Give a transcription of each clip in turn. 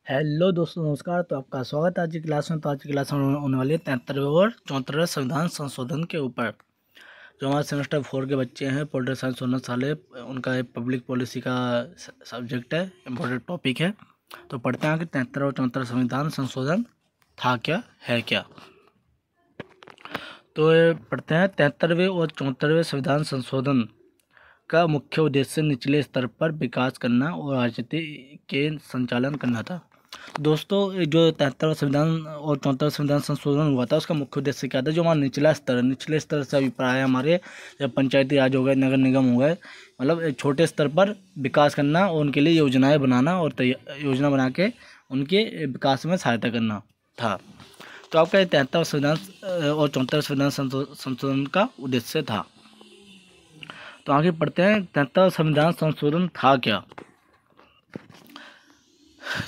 Hello दोस्तों, नमस्कार। तो आपका स्वागत है आज की क्लास में। तो आज की क्लास में होने वाली है 73वें और 74वें संविधान संशोधन के ऊपर। जो हमारे सेमेस्टर 4 के बच्चे हैं, पॉलिटिकल साइंस ऑनर्स वाले, उनका एक पब्लिक पॉलिसी का सब्जेक्ट है, इम्पोर्टेंट टॉपिक है। तो पढ़ते हैं कि 73 और 74 संविधान संशोधन था क्या, है क्या। तो ये पढ़ते हैं 73वें और 74वें संविधान संशोधन का मुख्य उद्देश्य निचले स्तर पर विकास करना और राजनीति के संचालन करना था। दोस्तों, जो 73वां संविधान और 74वां संविधान संशोधन हुआ था, उसका मुख्य उद्देश्य क्या था? जो हमारा निचला स्तर है, निचले स्तर से अभिप्राय है हमारे, जब पंचायती राज हो गए, नगर निगम हो गए, मतलब एक छोटे स्तर पर विकास करना और उनके लिए योजनाएं बनाना और योजना बना के उनके विकास में सहायता करना था। तो आपका ये 73वां संविधान और 74वां संविधान संशोधन का उद्देश्य था। तो आगे पढ़ते हैं 73वां संविधान संशोधन था क्या।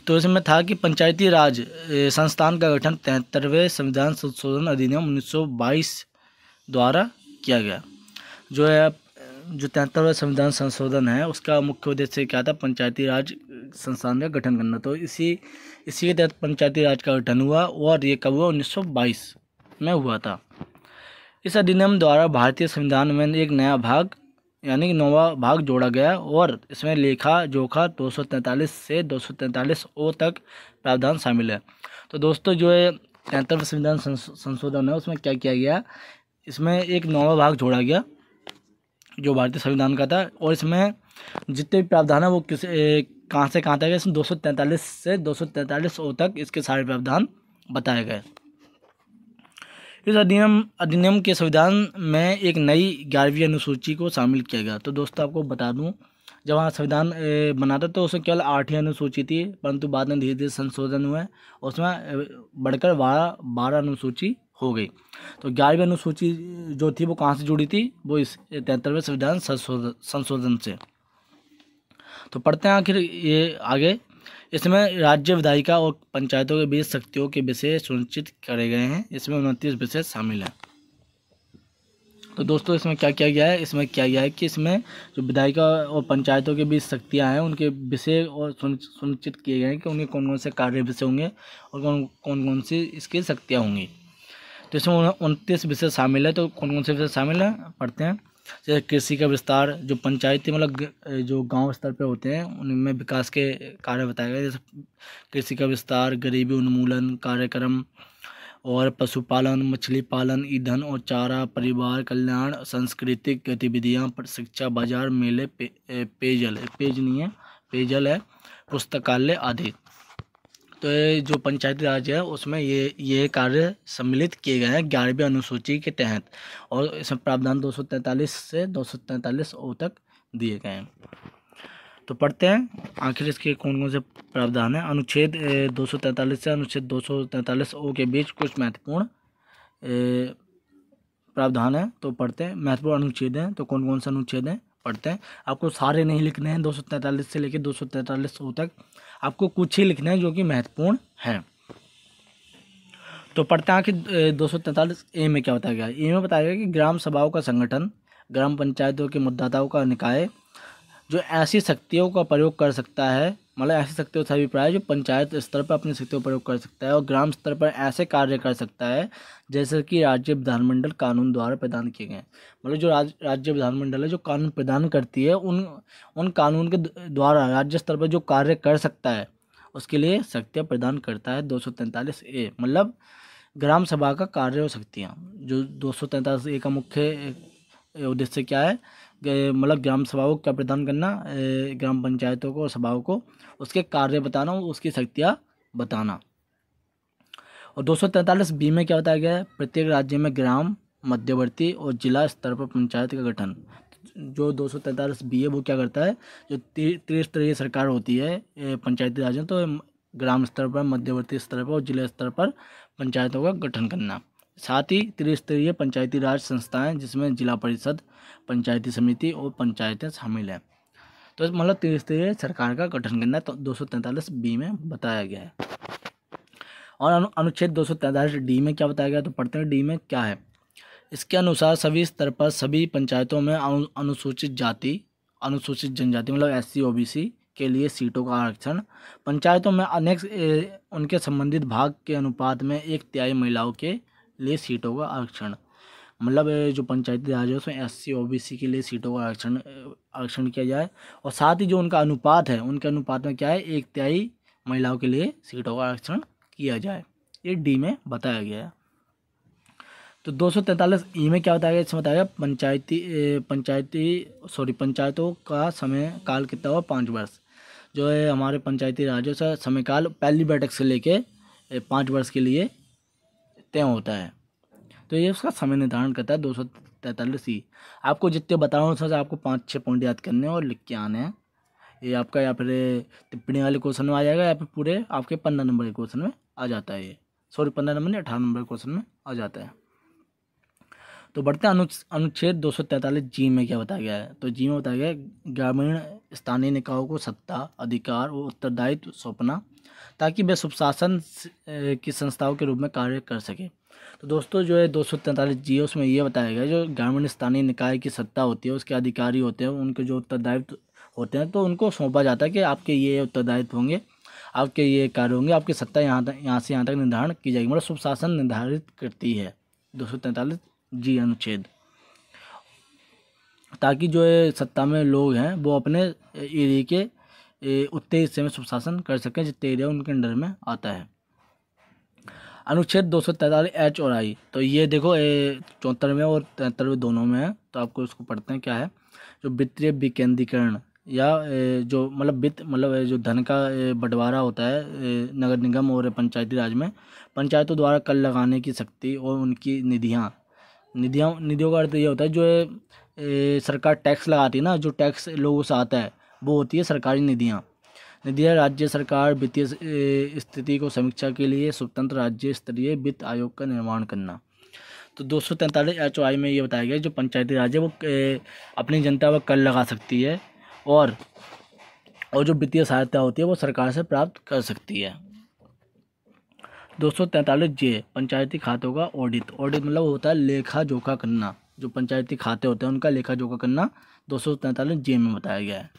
तो इसमें था कि पंचायती राज संस्थान का गठन 73वें संविधान संशोधन अधिनियम 1922 द्वारा किया गया। जो है जो 73वां संविधान संशोधन है, उसका मुख्य उद्देश्य क्या था? पंचायती राज संस्थान का गठन करना। तो इसी के तहत पंचायती राज का गठन हुआ, और ये कब हुआ? 1922 में हुआ था। इस अधिनियम द्वारा भारतीय संविधान में एक नया भाग यानी कि 9वां भाग जोड़ा गया, और इसमें लेखा जोखा 243 से 243 ओ तक प्रावधान शामिल है। तो दोस्तों, जो है 73वां संविधान संशोधन है, उसमें क्या किया गया? इसमें एक 9वां भाग जोड़ा गया जो भारतीय संविधान का था, और इसमें जितने भी प्रावधान है वो कहाँ से कहाँ तक है? इसमें 243 से 243 ओ तक इसके सारे प्रावधान बताए गए। इस अधिनियम के संविधान में एक नई 11वीं अनुसूची को शामिल किया गया। तो दोस्तों, आपको बता दूं, जब वहाँ संविधान बना था तो उसमें केवल 8 ही अनुसूची थी, परंतु बाद में धीरे धीरे संशोधन हुए, उसमें बढ़कर 12 अनुसूची हो गई। तो 11वीं अनुसूची जो थी वो कहाँ से जुड़ी थी? वो इस 73वें संविधान संशोधन से। तो पढ़ते हैं आखिर ये आगे। इसमें राज्य विधायिका और पंचायतों के बीच शक्तियों के विषय सुनिश्चित करे गए हैं। इसमें 29 विषय शामिल हैं। तो दोस्तों, इसमें क्या किया गया है? इसमें क्या गया है कि इसमें जो विधायिका और पंचायतों के बीच शक्तियां हैं, उनके विषय और सुनिश्चित किए गए हैं कि उनके कौन कौन से कार्य विषय होंगे और कौन कौन सी इसकी शक्तियाँ होंगी। तो इसमें 29 विषय शामिल है। तो कौन कौन से विषय शामिल हैं, पढ़ते हैं। जैसे कृषि का विस्तार, जो पंचायती मतलब जो गांव स्तर पे होते हैं, उनमें विकास के कार्य बताए गए, जैसे कृषि का विस्तार, गरीबी उन्मूलन कार्यक्रम, और पशुपालन, मछली पालन, ईंधन और चारा, परिवार कल्याण, सांस्कृतिक गतिविधियाँ, शिक्षा, बाजार, मेले, पेयजल पेज नहीं है पेयजल है, पुस्तकालय आदि। तो ये जो पंचायती राज है, उसमें ये कार्य सम्मिलित किए गए हैं 11वीं अनुसूची के तहत, और इसमें प्रावधान 243 से 243 ओ तक दिए गए हैं। तो पढ़ते हैं आखिर इसके कौन कौन से प्रावधान हैं। अनुच्छेद 243 से अनुच्छेद 243 ओ के बीच कुछ महत्वपूर्ण प्रावधान है। तो पढ़ते हैं। महत्वपूर्ण अनुच्छेद हैं, तो कौन कौन से अनुच्छेद हैं, पढ़ते हैं। आपको सारे नहीं लिखने हैं, 243 से लेकर 243 ओ तक आपको कुछ ही लिखना है जो कि महत्वपूर्ण है। तो पढ़ते हैं कि 243 ए में क्या बताया गया है। ए में बताया गया कि ग्राम सभाओं का संगठन, ग्राम पंचायतों के मतदाताओं का निकाय जो ऐसी शक्तियों का प्रयोग कर सकता है, मतलब ऐसी शक्तियों से अभिप्राय जो पंचायत स्तर पर अपनी शक्तियों का प्रयोग कर सकता है और ग्राम स्तर पर ऐसे कार्य कर सकता है जैसे कि राज्य विधानमंडल कानून द्वारा प्रदान किए गए। मतलब जो राज्य विधानमंडल है, जो कानून प्रदान करती है, उन कानून के द्वारा राज्य स्तर पर जो कार्य कर सकता है, उसके लिए शक्तियाँ प्रदान करता है 243 ए। मतलब ग्राम सभा का कार्य और शक्तियाँ, जो 243 ए का मुख्य उद्देश्य क्या है? मतलब ग्राम सभाओं को क्या प्रदान करना, ग्राम पंचायतों को और सभाओं को उसके कार्य बताना, उसकी शक्तियाँ बताना। और 243 बी में क्या बताया गया है? प्रत्येक राज्य में ग्राम, मध्यवर्ती और जिला स्तर पर पंचायत का गठन। जो 243 बी है वो क्या करता है? जो त्रिस्तरीय सरकार होती है पंचायती राज में, तो ग्राम स्तर पर, मध्यवर्ती स्तर पर और जिला स्तर पर पंचायतों का गठन करना। साथ ही त्रिस्तरीय पंचायती राज संस्थाएं, जिसमें जिला परिषद, पंचायती समिति और पंचायतें शामिल हैं। तो मतलब त्रिस्तरीय सरकार का गठन करना तो 243 बी में बताया गया है। और अनुच्छेद 243 डी में क्या बताया गया? तो पढ़ते हैं डी में क्या है। इसके अनुसार सभी स्तर पर सभी पंचायतों में अनुसूचित जाति, अनुसूचित जनजाति मतलब SC OBC के लिए सीटों का आरक्षण। पंचायतों में अनेक उनके संबंधित भाग के अनुपात में 1/3 महिलाओं के लिए सीटों का आरक्षण। मतलब जो पंचायती राज है उसमें SC OBC के लिए सीटों का आरक्षण किया जाए, और साथ ही जो उनका अनुपात है उनके अनुपात में क्या है 1/3 महिलाओं के लिए सीटों का आरक्षण किया जाए। ये D में बताया गया है। तो 243E में क्या बताया गया, इसमें बताया गया पंचायतों का समय काल कितना हुआ 5 वर्ष। जो है हमारे पंचायती राज्यों से समय काल पहली बैठक से लेके 5 वर्ष के लिए तय होता है। तो ये उसका समय निर्धारण करता है 243E। आपको जितने बता रहा हूँ उसमें से आपको 5-6 पॉइंट याद करने हैं और लिख के आने हैं। ये आपका या फिर टिप्पणी वाले क्वेश्चन में आ जाएगा या फिर पूरे आपके 15 नंबर के क्वेश्चन में आ जाता है। 15 नंबर नहीं 18 नंबर के क्वेश्चन में आ जाता है। तो बढ़ते हैं अनुच्छेद 243G में क्या बताया गया है। तो G में बताया गया है ग्रामीण स्थानीय निकायों को सत्ता, अधिकार और उत्तरदायित्व सौंपना ताकि वे सुशासन की संस्थाओं के रूप में कार्य कर सके। तो दोस्तों जो है 243G उसमें ये बताया गया है जो ग्रामीण स्थानीय निकाय की सत्ता होती है, उसके अधिकारी होते हैं, उनके जो उत्तरदायित्व होते हैं, तो उनको सौंपा जाता है कि आपके ये उत्तरदायित्व होंगे, आपके ये कार्य होंगे, आपकी सत्ता यहाँ से यहाँ तक निर्धारण की जाएगी। मतलब सुशासन निर्धारित करती है 243G अनुच्छेद, ताकि जो है सत्ता में लोग हैं वो अपने एरिया के उतने हिस्से में सुशासन कर सकें जितने एरिया उनके अंडर में आता है। अनुच्छेद 243H और I, तो ये देखो 74वें और 73वें दोनों में है, तो आपको इसको पढ़ते हैं। क्या है जो वित्तीय विकेंद्रीकरण या जो मतलब वित्त मतलब जो धन का बंटवारा होता है नगर निगम और पंचायती राज में, पंचायतों द्वारा कर लगाने की शक्ति और उनकी निधियों का अर्थ ये होता है जो सरकार टैक्स लगाती है ना, जो टैक्स लोगों से आता है वो होती है सरकारी निधियाँ। राज्य सरकार वित्तीय स्थिति को समीक्षा के लिए स्वतंत्र राज्य स्तरीय वित्त आयोग का निर्माण करना। तो 243H और I में ये बताया गया जो पंचायती राज है वो अपनी जनता पर कर लगा सकती है और जो वित्तीय सहायता होती है वो सरकार से प्राप्त कर सकती है। 243J पंचायती खातों का ऑडिट मतलब होता है लेखा जोखा करना, जो पंचायती खाते होते हैं उनका लेखा जोखा करना 243J में बताया गया है।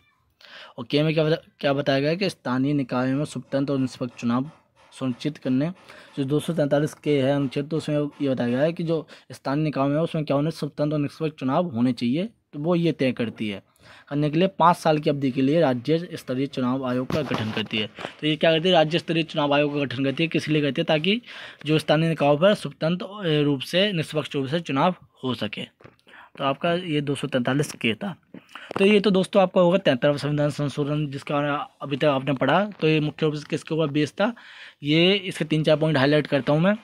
और K में क्या बताया गया है कि स्थानीय निकायों में स्वतंत्र और निष्पक्ष चुनाव सुनिश्चित करने। जो 243K है अनुच्छेद, तो उसमें ये बताया गया है कि जो स्थानीय निकाय है उसमें क्या होने स्वतंत्र और निष्पक्ष चुनाव होने चाहिए, तो वो ये तय करती है। करने के लिए 5 साल की अवधि के लिए राज्य स्तरीय चुनाव आयोग का गठन करती है। तो ये क्या करती है राज्य स्तरीय चुनाव आयोग का गठन करती है, किस लिए करती है ताकि जो स्थानीय निकायों पर स्वतंत्र रूप से निष्पक्ष रूप से चुनाव हो सके। तो आपका ये 243K था। तो ये तो दोस्तों आपका होगा 73वां संविधान संशोधन जिसका अभी तक आपने पढ़ा। तो ये मुख्य रूप से किसके ऊपर बेस था, ये इसके 3-4 पॉइंट हाईलाइट करता हूँ मैं।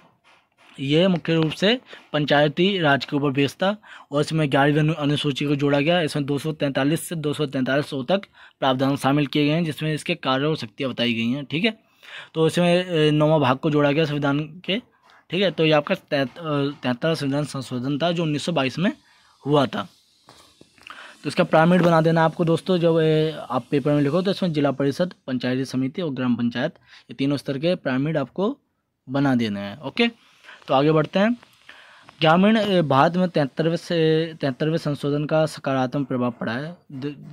ये मुख्य रूप से पंचायती राज के ऊपर बेस था और इसमें 11वीं अनुसूची को जोड़ा गया। इसमें 243 से 243 तक प्रावधान शामिल किए गए हैं जिसमें इसके कार्य और शक्तियाँ बताई गई हैं। ठीक है, तो इसमें 9वां भाग को जोड़ा गया संविधान के। ठीक है, तो ये आपका 73वां संविधान संशोधन था जो 1922 में हुआ था। तो इसका पिरामिड बना देना आपको दोस्तों, जब आप पेपर में लिखो तो इसमें जिला परिषद, पंचायती समिति और ग्राम पंचायत ये तीनों स्तर के पिरामिड आपको बना देने हैं। ओके, तो आगे बढ़ते हैं। ग्रामीण भारत में 73वें संशोधन का सकारात्मक प्रभाव पड़ा है।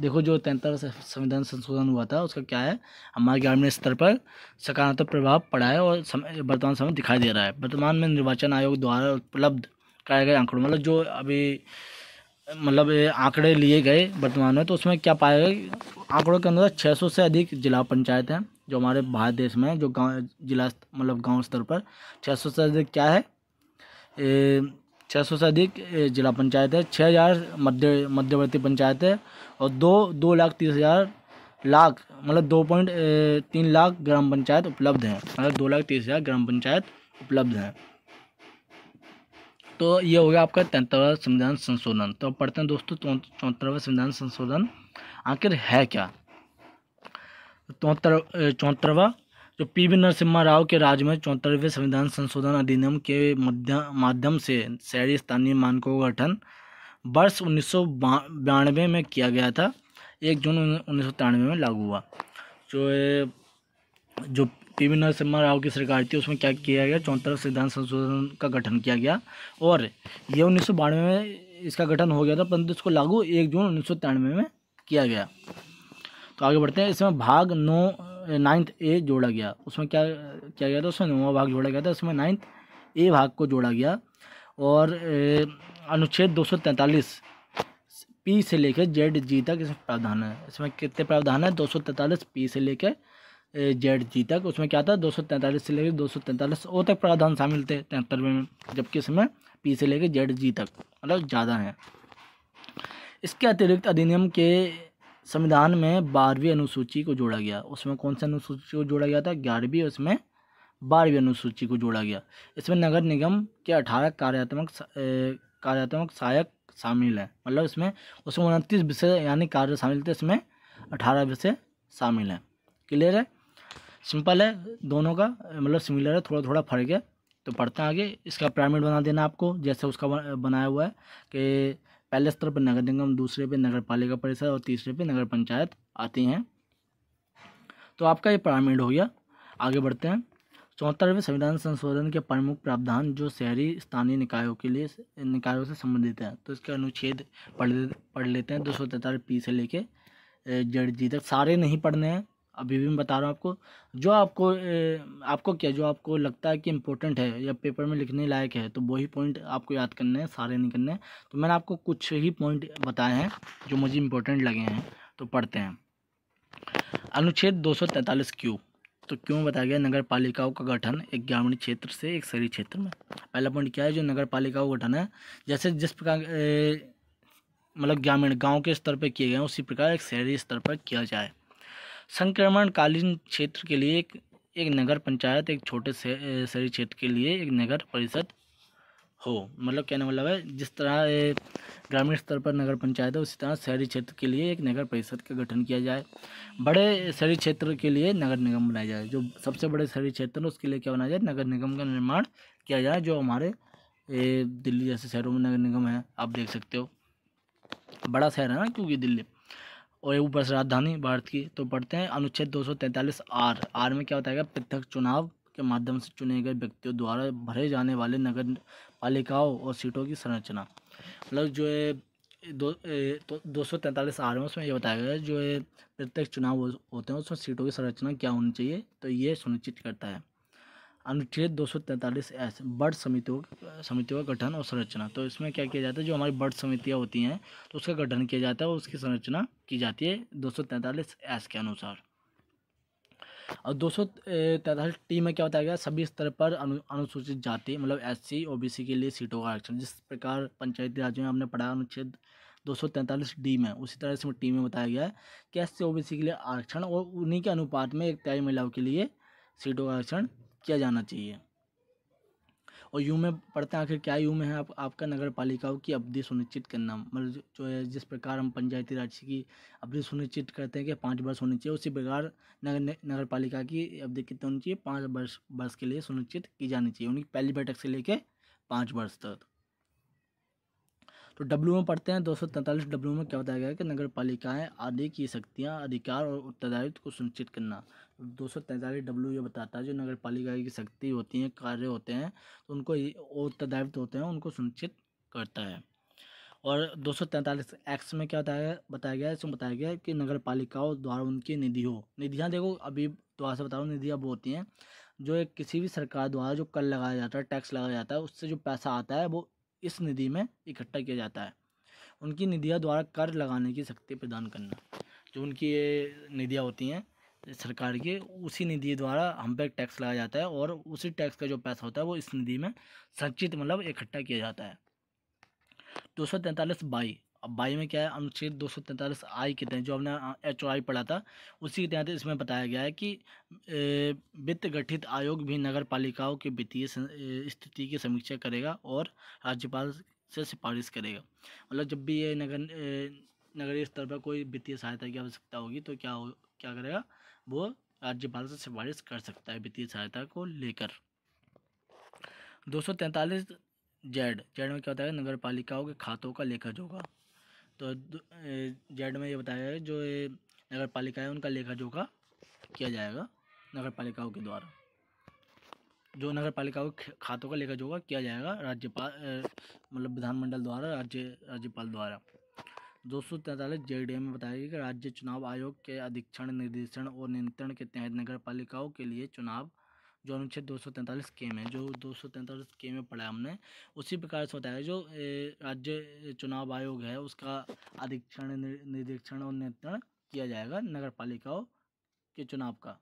देखो जो 73वां संविधान संशोधन हुआ था उसका क्या है हमारे ग्रामीण स्तर पर सकारात्मक प्रभाव पड़ा है और वर्तमान समय दिखाई दे रहा है। वर्तमान में निर्वाचन आयोग द्वारा उपलब्ध कराए गए आंकड़ों मतलब जो अभी मतलब आंकड़े लिए गए वर्तमान में, तो उसमें क्या पाया गया आंकड़ों के अंदर 600 से अधिक जिला पंचायत हैं जो हमारे भारत देश में जो गांव जिला मतलब गांव स्तर पर 600 से अधिक क्या है 600 से अधिक जिला पंचायत है, 6000 मध्यवर्ती पंचायत है और 2,30,000 मतलब 2.3 लाख ग्राम पंचायत उपलब्ध हैं। मतलब 2,30,000 ग्राम पंचायत उपलब्ध हैं। तो ये हो गया आपका 73वां संविधान संशोधन। तो अब पढ़ते हैं दोस्तों 74वां संविधान संशोधन आखिर है क्या। 74वां जो PV नरसिम्हा राव के राज में 74वें संविधान संशोधन अधिनियम के माध्यम से शहरी स्थानीय मानकों का गठन वर्ष 1992 में किया गया था। 1 जून 1993 में लागू हुआ। जो PV नरसिम्हा राव की सरकार थी उसमें क्या किया गया 74वें संविधान संशोधन का गठन किया गया और ये 1992 में इसका गठन हो गया था, परंतु इसको लागू 1 जून 1993 में किया गया। तो आगे बढ़ते हैं। इसमें भाग 9th ए जोड़ा गया। उसमें क्या किया गया था, उसमें 9वां भाग जोड़ा गया था, उसमें 9th ए भाग को जोड़ा गया। और अनुच्छेद 243 पी से लेकर जेड जी तक इसमें प्रावधान है। इसमें कितने प्रावधान है, 243 पी से लेकर जेड जी तक। उसमें क्या था, 243 से लेकर 243 ओ तक प्रावधान शामिल थे 73वें में, जबकि इसमें पी से लेकर जेड जी तक मतलब ज़्यादा है। इसके अतिरिक्त अधिनियम के संविधान में 12वीं अनुसूची को जोड़ा गया। उसमें कौन सी अनुसूची को जोड़ा गया था, 11वीं। उसमें 12वीं अनुसूची को जोड़ा गया। इसमें नगर निगम के 18 कार्यात्मक सहायक शामिल है। मतलब इसमें 29 विषय यानी कार्य शामिल थे, इसमें 18 विषय शामिल हैं। क्लियर है, सिंपल है दोनों का, मतलब सिमिलर है, थोड़ा थोड़ा फर्क है। तो पढ़ते हैं आगे। इसका पिरामिड बना देना आपको, जैसे उसका बनाया हुआ है कि पहले स्तर पर नगर निगम, दूसरे पे नगर पालिका परिषद और तीसरे पे नगर पंचायत आती हैं। तो आपका ये पिरामिड हो गया। आगे बढ़ते हैं। 74वें संविधान संशोधन के प्रमुख प्रावधान जो शहरी स्थानीय निकायों के लिए निकायों से संबंधित है। तो इसके अनुच्छेद पढ़ लेते हैं। 243 पी से लेके जेड जी तक। सारे नहीं पढ़ने हैं, अभी भी मैं बता रहा हूँ आपको। जो जो आपको लगता है कि इम्पोर्टेंट है या पेपर में लिखने लायक है, तो वही पॉइंट आपको याद करने हैं, सारे नहीं करने हैं। तो मैंने आपको कुछ ही पॉइंट बताए हैं जो मुझे इम्पोर्टेंट लगे हैं, तो पढ़ते हैं। अनुच्छेद 243 क्यों, तो क्यों बताया गया, नगर पालिकाओं का गठन एक ग्रामीण क्षेत्र से एक शहरी क्षेत्र में। पहला पॉइंट क्या है, जो नगर पालिकाओं का गठन है, जैसे जिस प्रकार मतलब ग्रामीण गांव के स्तर पर किए गए उसी प्रकार एक शहरी स्तर पर किया जाए। संक्रमणकालीन क्षेत्र के लिए एक नगर पंचायत, एक छोटे शहरी क्षेत्र के लिए एक नगर परिषद हो। मतलब कहने मतलब है, जिस तरह ग्रामीण स्तर पर नगर पंचायत है, उसी तरह शहरी क्षेत्र के लिए एक नगर परिषद का गठन किया जाए। बड़े शहरी क्षेत्र के लिए नगर निगम बनाया जाए। जो सबसे बड़े शहरी क्षेत्र है उसके लिए क्या बनाया जाए, नगर निगम का निर्माण किया जाए। जो हमारे दिल्ली जैसे शहरों में नगर निगम है, आप देख सकते हो, बड़ा शहर है ना क्योंकि दिल्ली, और ये ऊपर से राजधानी भारत की। तो पढ़ते हैं अनुच्छेद 243 आर में क्या बताया गया, पृथक चुनाव के माध्यम से चुने गए व्यक्तियों द्वारा भरे जाने वाले नगर पालिकाओं और सीटों की संरचना। मतलब जो है 243 आर में उसमें ये बताया गया है, जो है प्रत्येक चुनाव होते हैं उसमें सीटों की संरचना क्या होनी चाहिए, तो ये सुनिश्चित करता है। अनुच्छेद 243 एस बर्ड समितियों का गठन और संरचना। तो इसमें क्या किया जाता है, जो हमारी बर्ड समितियाँ होती हैं तो उसका गठन किया जाता है और उसकी संरचना की जाती है 243 एस के अनुसार। और 243 टी में क्या बताया गया, सभी स्तर पर अनुसूचित जाति मतलब SC OBC के लिए सीटों का आरक्षण। जिस प्रकार पंचायती राज में हमने पढ़ा अनुच्छेद 243 डी में, उसी तरह से टी में बताया गया है कि SC OBC के लिए आरक्षण और उन्हीं के अनुपात में एक तिहाई महिलाओं के लिए सीटों का आरक्षण किया जाना चाहिए। और यू में पढ़ते हैं आखिर क्या यू में है, आपका नगर पालिकाओं की अवधि सुनिश्चित करना। मतलब जो है जिस प्रकार हम पंचायती राज की अवधि सुनिश्चित करते हैं कि 5 वर्ष होनी चाहिए, उसी प्रकार नगर पालिका की अवधि कितनी होनी चाहिए, 5 वर्ष के लिए सुनिश्चित की जानी चाहिए, उनकी पहली बैठक से लेकर 5 वर्ष तक। तो डब्ल्यू में पढ़ते हैं 243 डब्ल्यू में क्या बताया गया है कि नगर पालिकाएँ आदि की शक्तियाँ, अधिकार और उत्तरदायित्व को सुनिश्चित करना। 243 डब्ल्यू ये बताता है जो नगर पालिका की शक्ति होती हैं, कार्य होते हैं, तो उनको उत्तरदायित्व होते हैं, उनको सुनिश्चित करता है। और 243 एक्स में क्या बताया गया है, इसमें बताया गया है कि नगर पालिकाओं द्वारा उनकी निधियाँ देखो, अभी दोबारा से बता रहा हूँ, निधियाँ वो होती हैं जो एक किसी भी सरकार द्वारा जो कर लगाया जाता है, टैक्स लगाया जाता है, उससे जो पैसा आता है वो इस निधि में इकट्ठा किया जाता है। उनकी निधियाँ द्वारा कर लगाने की शक्ति प्रदान करना। जो उनकी ये निधियाँ होती हैं सरकार की, उसी निधि द्वारा हम पे टैक्स लगाया जाता है और उसी टैक्स का जो पैसा होता है वो इस निधि में संचित मतलब इकट्ठा किया जाता है। 243 बाई, अब बाई में क्या है, अनुच्छेद 243 आई के तहत जो हमने HOI पढ़ा था उसी के तहत इसमें बताया गया है कि वित्त गठित आयोग भी नगर पालिकाओं की वित्तीय स्थिति की समीक्षा करेगा और राज्यपाल से सिफारिश करेगा। मतलब जब भी ये नगरीय स्तर पर कोई वित्तीय सहायता की आवश्यकता होगी तो क्या करेगा, वो राज्यपाल से सिफारिश कर सकता है वित्तीय सहायता को लेकर। 243 जेड में क्या होता है, नगर पालिकाओं के खातों का लेखा जोखा। तो जेड में ये बताया है जो ये नगर पालिका है उनका लेखा जोखा किया जाएगा नगर पालिकाओं के द्वारा। जो नगर पालिकाओं के खातों का लेखा जोखा किया जाएगा राज्यपाल मतलब विधानमंडल द्वारा, राज्यपाल द्वारा। 243 JDA में बताया गया कि राज्य चुनाव आयोग के अधीक्षण, निर्देशन और नियंत्रण के तहत नगर पालिकाओं के लिए चुनाव, जो अनुच्छेद 243 के में, जो 243 के में पढ़ा हमने, उसी प्रकार से होता है। जो राज्य चुनाव आयोग है उसका अधीक्षण, निरीक्षण और नियंत्रण किया जाएगा नगर पालिकाओं के चुनाव का।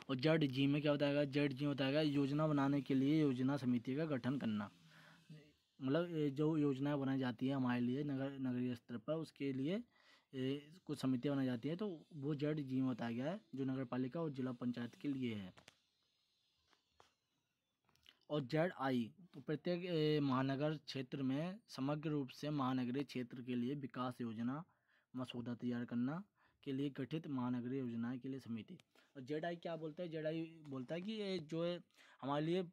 और जेड जी में क्या होता है? जेड जी होता है योजना बनाने के लिए योजना समिति का गठन करना। मतलब जो योजनाएं बनाई जाती है हमारे लिए नगरीय स्तर पर, उसके लिए कुछ समितियां बनाई जाती हैं, तो वो जेड जी में बताया गया है, जो नगर पालिका और जिला पंचायत के लिए है। और जेड आई, तो प्रत्येक महानगर क्षेत्र में समग्र रूप से महानगरीय क्षेत्र के लिए विकास योजना मसौदा तैयार करना के लिए गठित महानगरीय योजनाएं के लिए समिति। और जेड आई क्या बोलता है? जेड आई बोलता है कि ये जो है हमारे लिए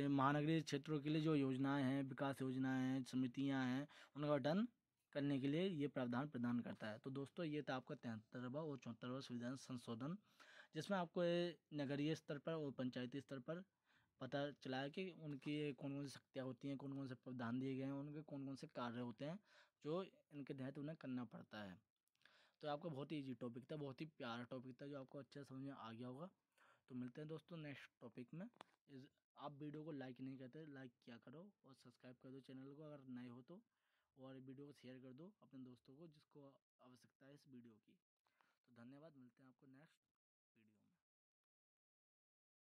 महानगरीय क्षेत्रों के लिए जो योजनाएं हैं, विकास योजनाएं हैं, समितियां हैं, उनका गठन करने के लिए ये प्रावधान प्रदान करता है। तो दोस्तों ये था आपका 73वां और 74वां संविधान संशोधन, जिसमें आपको नगरीय स्तर पर और पंचायती स्तर पर पता चला है कि उनकी कौन कौन सी शक्तियाँ होती हैं, कौन कौन से प्रावधान दिए गए हैं, उनके कौन कौन से कार्य होते हैं जो इनके तहत उन्हें करना पड़ता है। तो आपका बहुत ही ईजी टॉपिक था, बहुत ही प्यारा टॉपिक था, जो आपको अच्छे से समझ में आ गया होगा। तो मिलते हैं दोस्तों नेक्स्ट टॉपिक में। आप वीडियो को लाइक नहीं करते, लाइक किया करो और सब्सक्राइब कर दो चैनल को अगर नए हो तो, और वीडियो को शेयर कर दो अपने दोस्तों को जिसको आवश्यकता है इस वीडियो की। तो धन्यवाद, मिलते हैं आपको नेक्स्ट